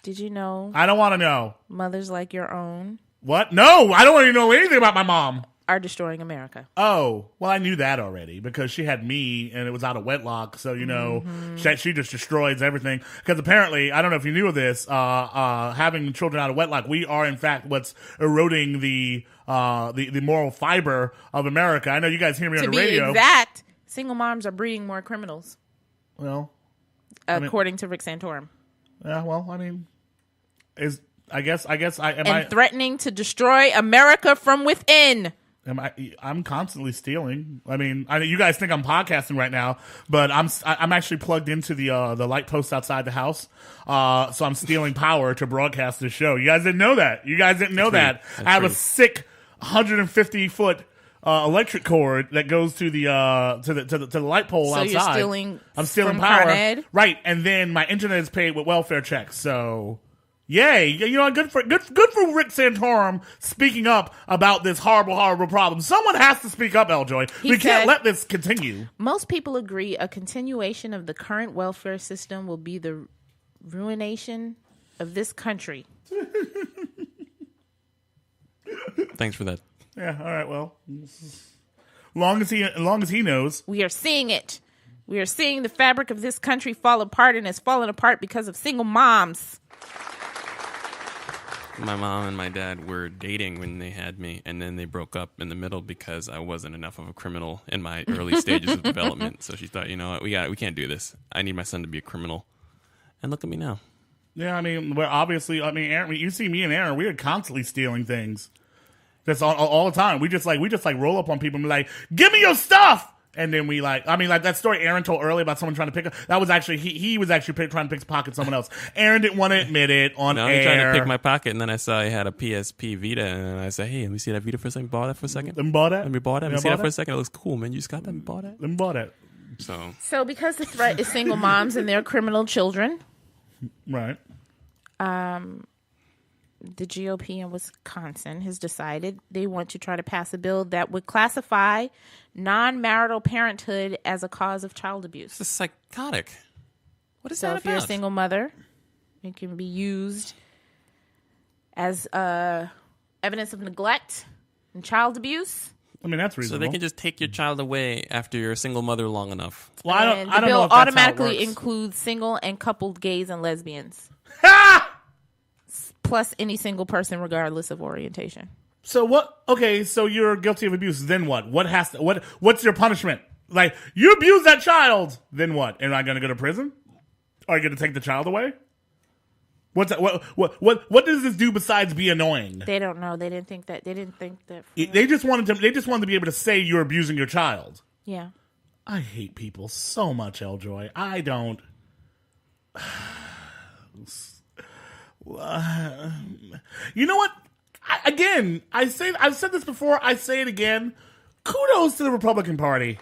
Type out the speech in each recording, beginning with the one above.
Did you know? I don't want to know. Mothers like your own. What? No, I don't want to know anything about my mom. Are destroying America. Oh, well, I knew that already because she had me and it was out of wedlock. So, she just destroys everything. Because apparently, I don't know if you knew of this, having children out of wedlock, we are, in fact, what's eroding the moral fiber of America. I know you guys hear me on the radio. To be exact, single moms are breeding more criminals. Well, according to Rick Santorum. Yeah, well, I mean, threatening to destroy America from within. I'm constantly stealing. I mean, you guys think I'm podcasting right now, but I'm actually plugged into the light post outside the house. So I'm stealing power to broadcast this show. You guys didn't know that. I have a sick 150-foot electric cord that goes to the light pole outside. I'm stealing power, right? And then my internet is paid with welfare checks. So. Yay! Good for Rick Santorum speaking up about this horrible, horrible problem. Someone has to speak up, Eljoy. We can't let this continue. Most people agree a continuation of the current welfare system will be the ruination of this country. Thanks for that. Yeah. All right. Well, as long as he knows, we are seeing it. We are seeing the fabric of this country fall apart, and it's fallen apart because of single moms. My mom and my dad were dating when they had me, and then they broke up in the middle because I wasn't enough of a criminal in my early stages of development. So she thought, you know what, we can't do this. I need my son to be a criminal. And look at me now. Yeah, I mean, we're obviously, Aaron, you see me and Aaron, we are constantly stealing things. That's all the time. We just roll up on people and be like, give me your stuff. And then we that story Aaron told earlier about someone trying to pick up. That was actually he was actually trying to pick pocket someone else. Aaron didn't want to admit it on air. He tried to pick my pocket, and then I saw he had a PSP Vita, and I said, "Hey, let me see that Vita for a second. Borrow that for a second. Let me borrow that. Let me see that for a second. It looks cool, man. You just got that. Let me borrow that. Let me borrow that." So because the threat is single moms and their criminal children, right? The GOP in Wisconsin has decided they want to try to pass a bill that would classify non-marital parenthood as a cause of child abuse. This is psychotic. What is that about? So if you're a single mother, it can be used as evidence of neglect and child abuse. I mean, that's reasonable. So they can just take your child away after you're a single mother long enough. Well, I don't know. The bill automatically includes single and coupled gays and lesbians. Plus any single person, regardless of orientation. So what? Okay, so you're guilty of abuse. Then what? What's your punishment? Like, you abuse that child. Then what? Am I going to go to prison? Are you going to take the child away? What's that? What does this do besides be annoying? They don't know. They didn't think that. They just wanted to be able to say you're abusing your child. Yeah. I hate people so much, Eljoy. I don't. You know what? I've said this before. I say it again. Kudos to the Republican Party.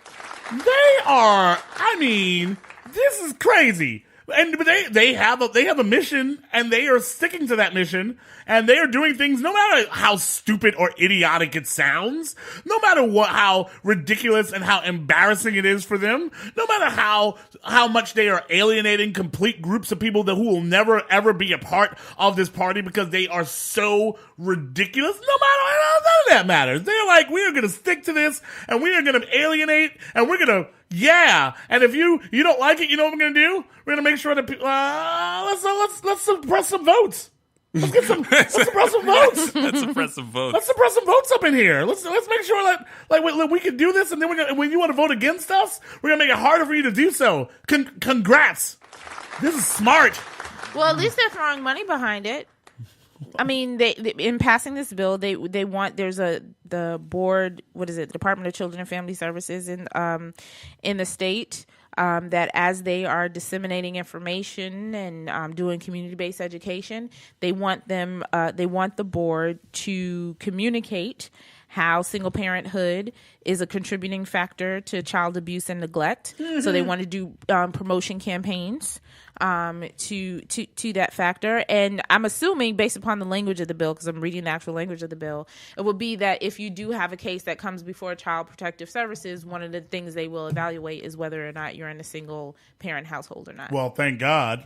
They are. I mean, this is crazy. But they have a mission, and they are sticking to that mission, and they are doing things no matter how stupid or idiotic it sounds, no matter how ridiculous and how embarrassing it is for them, no matter how much they are alienating complete groups of people who will never ever be a part of this party because they are so ridiculous. None of that matters. They're like, we are going to stick to this, and we are going to alienate, and we're going to. Yeah, and if you don't like it, you know what we're gonna do? We're gonna make sure that let's suppress some votes. Let's suppress some votes. Let's suppress some votes. Let's suppress some votes up in here. Let's make sure that we can do this, and then when you want to vote against us, we're gonna make it harder for you to do so. Congrats. This is smart. Well, at least they're throwing money behind it. I mean, they in passing this bill, they want the board. What is it? The Department of Children and Family Services in the state that as they are disseminating information and doing community-based education, they want the board to communicate how single parenthood is a contributing factor to child abuse and neglect. Mm-hmm. So they want to do promotion campaigns to that factor. And I'm assuming, based upon the language of the bill, because I'm reading the actual language of the bill, it would be that if you do have a case that comes before Child Protective Services, one of the things they will evaluate is whether or not you're in a single parent household or not. Well, thank God.